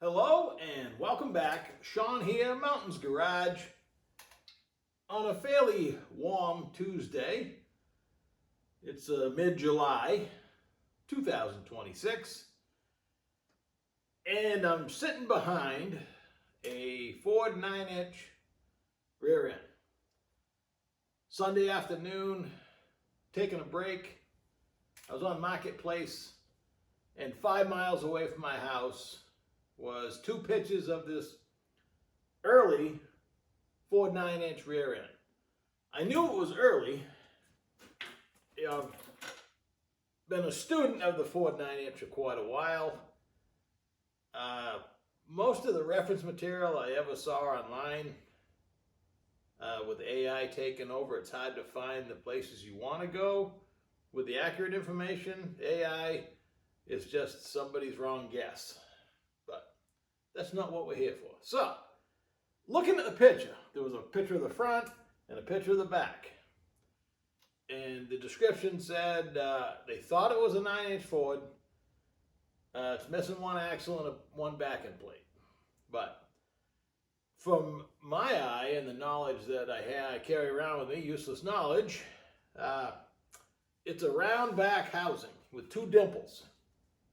Hello and welcome back. Sean here, Mountains Garage, on a fairly warm Tuesday. It's mid-July 2026, and I'm sitting behind a Ford 9-inch rear end. Sunday afternoon, taking a break. I was on Marketplace, and 5 miles away from my house was two pitches of this early Ford 9-inch rear end. I knew it was early. I've been a student of the Ford 9-inch for quite a while. Most of the reference material I ever saw online, with AI taking over, it's hard to find the places you want to go with the accurate information. AI is just somebody's wrong guess. That's not what we're here for. So, looking at the picture, there was a picture of the front and a picture of the back. And the description said they thought it was a 9-inch Ford. It's missing one axle and one backing plate. But from my eye and the knowledge that I carry around with me, useless knowledge, it's a round back housing with two dimples.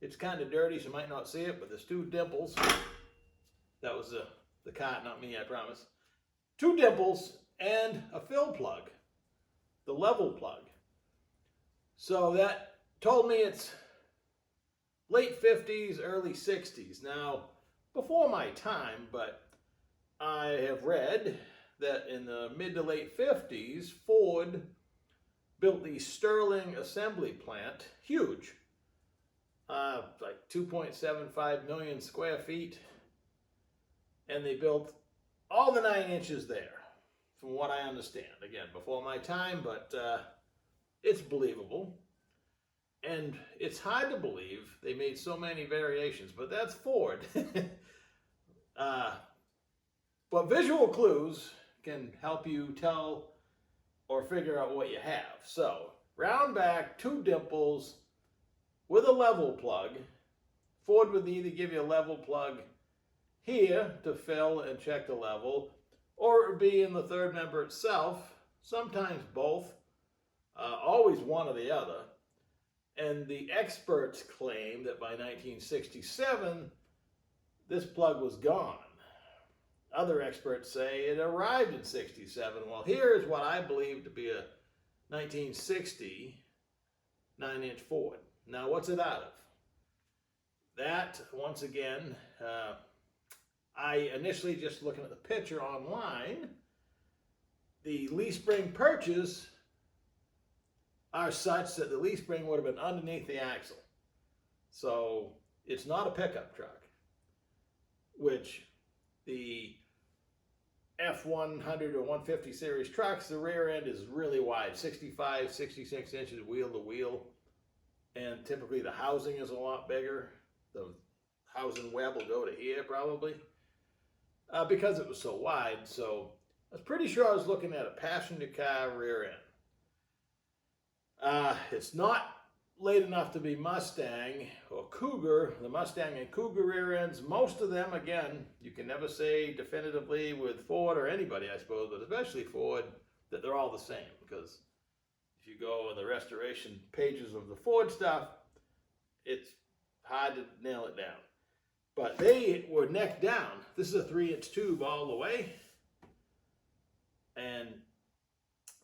It's kind of dirty, so you might not see it, but there's two dimples. That was the cart, not me, I promise. Two dimples and a fill plug, the level plug. So that told me it's late 50s, early 60s. Now, before my time, but I have read that in the mid to late 50s, Ford built the Sterling assembly plant, huge, like 2.75 million square feet. And they built all the 9 inches there, from what I understand. Again, before my time, but it's believable. And it's hard to believe they made so many variations, but that's Ford. But visual clues can help you tell or figure out what you have. So, round back, two dimples with a level plug. Ford would either give you a level plug here to fill and check the level, or it would be in the third member itself, sometimes both, always one or the other. And the experts claim that by 1967, this plug was gone. Other experts say it arrived in 67. Well, here's what I believe to be a 1960 9-inch Ford. Now, what's it out of? That, once again, I initially just looking at the picture online, the leaf spring perches are such that the leaf spring would have been underneath the axle. So it's not a pickup truck, which the F100 or 150 series trucks, the rear end is really wide, 65, 66 inches wheel to wheel. And typically the housing is a lot bigger. The housing web will go to here probably. Because it was so wide. So I was pretty sure I was looking at a passenger car rear end. It's not late enough to be Mustang or Cougar. The Mustang and Cougar rear ends, most of them, again, you can never say definitively with Ford or anybody, I suppose, but especially Ford, that they're all the same. Because if you go in the restoration pages of the Ford stuff, it's hard to nail it down. But they were neck down. This is a 3-inch tube all the way. And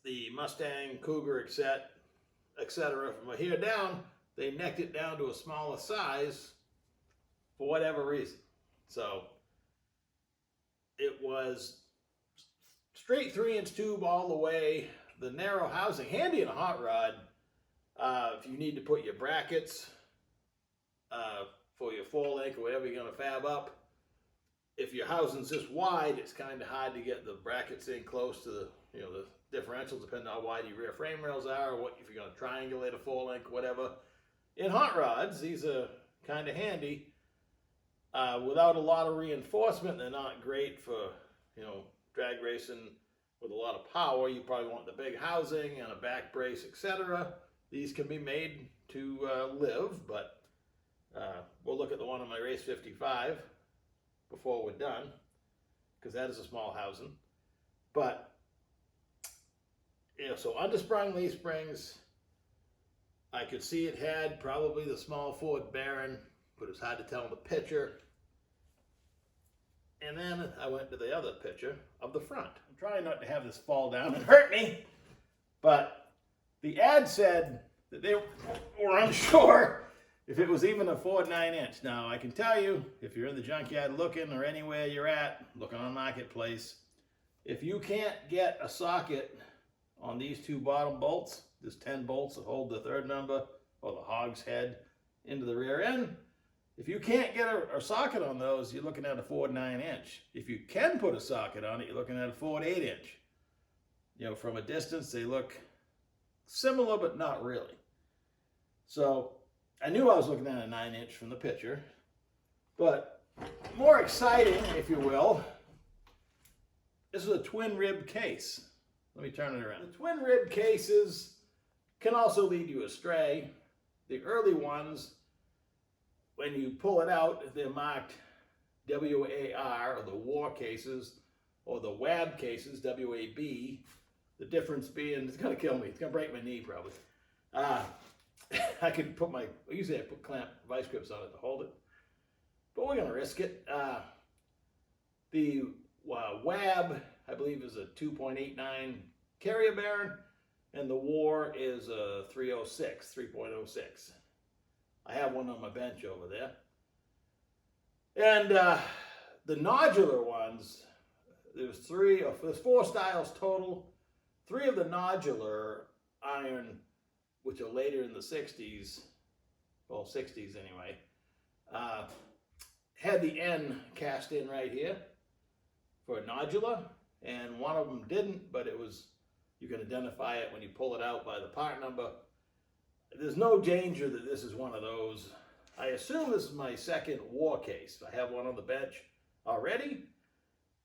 the Mustang, Cougar, etc. from here down, they necked it down to a smaller size for whatever reason. So it was straight 3-inch tube all the way. The narrow housing, handy in a hot rod. If you need to put your brackets, for your full length or whatever you're going to fab up. If your housing's this wide, it's kind of hard to get the brackets in close to the, the differentials, depending on how wide your rear frame rails are, or what if you're going to triangulate a full length, whatever. In hot rods, these are kind of handy. Without a lot of reinforcement, they're not great for, drag racing with a lot of power. You probably want the big housing and a back brace, etc. These can be made to live, but we'll look at the one on my Race 55. before we're done, because that is a small housing. But, so undersprung leaf springs, I could see it had probably the small Ford Baron, but it's hard to tell in the picture. And then I went to the other picture of the front. I'm trying not to have this fall down and hurt me, but the ad said that they were unsure if it was even a Ford 9-inch. Now, I can tell you, if you're in the junkyard looking, or anywhere you're at, looking on Marketplace, if you can't get a socket on these two bottom bolts, there's 10 bolts that hold the third number, or the hog's head, into the rear end. If you can't get a socket on those, you're looking at a Ford 9-inch. If you can put a socket on it, you're looking at a Ford 8-inch. You know, from a distance, they look similar, but not really. So I knew I was looking at a 9-inch from the picture, but more exciting, if you will, this is a twin rib case. Let me turn it around. The twin rib cases can also lead you astray. The early ones, when you pull it out, they're marked WAR, or the war cases, or the WAB cases, WAB. The difference being, it's gonna kill me. It's gonna break my knee probably. I could put usually I put clamp vice grips on it to hold it, but we're gonna risk it. The WAB, I believe, is a 2.89 Carrier Baron, and the War is a 3.06. I have one on my bench over there. And the nodular ones, there's 4 styles total. 3 of the nodular iron, which are later in the 60s, well, 60s anyway, had the N cast in right here for nodular, and one of them didn't, but it was, you can identify it when you pull it out by the part number. There's no danger that this is one of those. I assume this is my second war case. I have one on the bench already.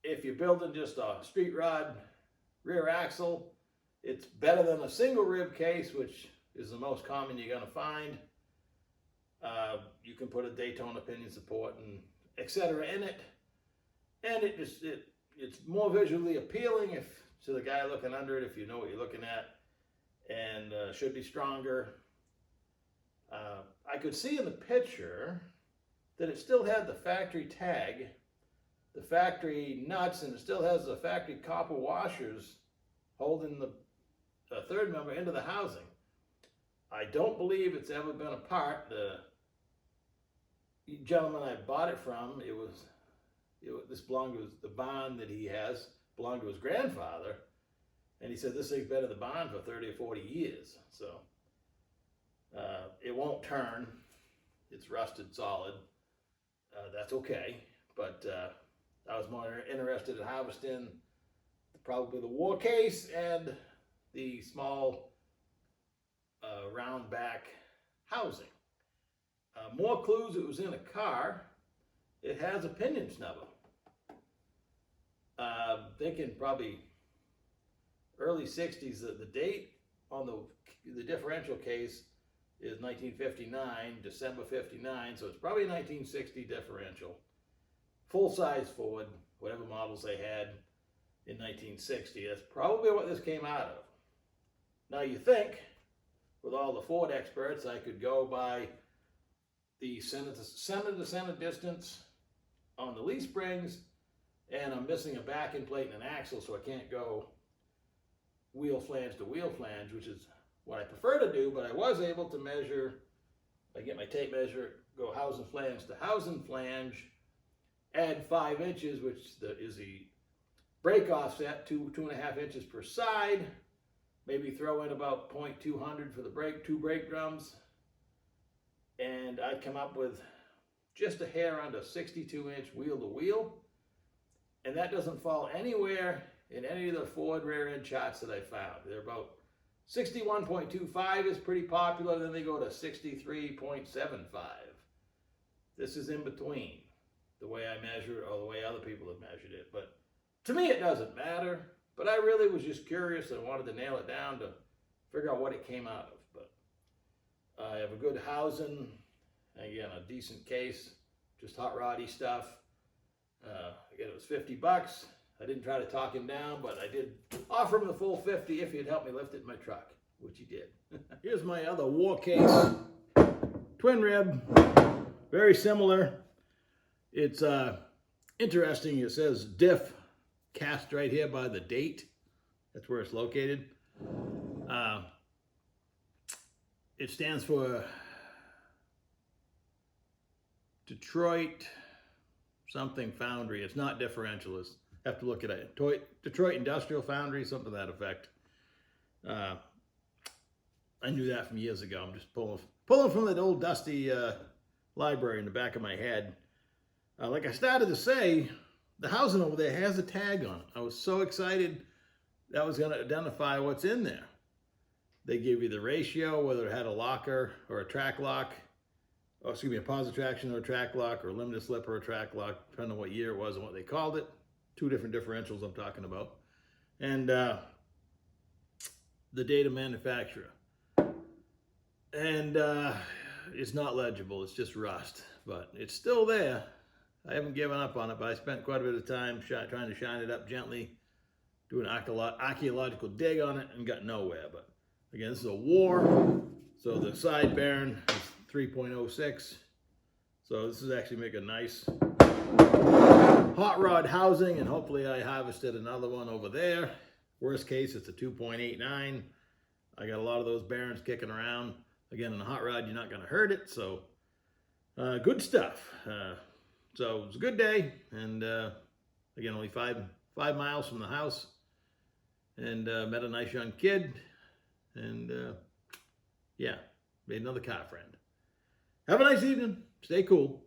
If you're building just a street rod rear axle, it's better than a single rib case, which is the most common you're gonna find. You can put a Daytona pinion support and etc. in it, and it's more visually appealing to the guy looking under it, if you know what you're looking at, and should be stronger. I could see in the picture that it still had the factory tag, the factory nuts, and it still has the factory copper washers holding the third member into the housing. I don't believe it's ever been apart. The gentleman I bought it from, this belonged to the barn that he has, belonged to his grandfather, and he said this thing's been in the barn for 30 or 40 years. So it won't turn. It's rusted solid. That's okay. But I was more interested in harvesting probably the war case and the small round back housing. More clues, it was in a car. It has a pinion snubber. Thinking probably early 60s. The date on the differential case is 1959, December 59, so it's probably a 1960 differential. Full-size Ford, whatever models they had in 1960. That's probably what this came out of. Now you think, with all the Ford experts, I could go by the center to center distance on the leaf springs, and I'm missing a backing plate and an axle, so I can't go wheel flange to wheel flange, which is what I prefer to do, but I was able to measure, I get my tape measure, go housing flange to housing flange, add 5 inches, which is the brake offset, 2.5 inches per side, maybe throw in about 0.200 for the two brake drums, and I'd come up with just a hair under 62-inch wheel to wheel, and that doesn't fall anywhere in any of the Ford rear end charts that I found. They're about 61.25 is pretty popular, then they go to 63.75. This is in between the way I measure it or the way other people have measured it. But to me, it doesn't matter. But I really was just curious and wanted to nail it down to figure out what it came out of. But I have a good housing, again, a decent case, just hot roddy stuff. Again, it was $50. I didn't try to talk him down, but I did offer him the full 50 if he'd help me lift it in my truck, which he did. Here's my other war case, twin rib, very similar. It's interesting. It says diff cast right here by the date. That's where it's located. It stands for Detroit something Foundry. It's not differential. It's, have to look at it. Detroit Industrial Foundry, something to that effect. I knew that from years ago. I'm just pulling from that old dusty library in the back of my head. Like I started to say, the housing over there has a tag on it. I was so excited that was going to identify what's in there. They give you the ratio, whether it had a locker or a track lock, or excuse me, a positive traction or a track lock, or a limited slip or a track lock, depending on what year it was and what they called it. 2 different differentials I'm talking about. And the date of manufacturer. And it's not legible, it's just rust, but it's still there. I haven't given up on it, but I spent quite a bit of time trying to shine it up gently, do an archaeological dig on it, and got nowhere. But again, this is a war, so the side bearing is 3.06. So this is actually make a nice hot rod housing, and hopefully I harvested another one over there. Worst case, it's a 2.89. I got a lot of those bearings kicking around. Again, in a hot rod, you're not going to hurt it, so good stuff. So it was a good day, and again, only five miles from the house, and met a nice young kid, and yeah, made another car friend. Have a nice evening. Stay cool.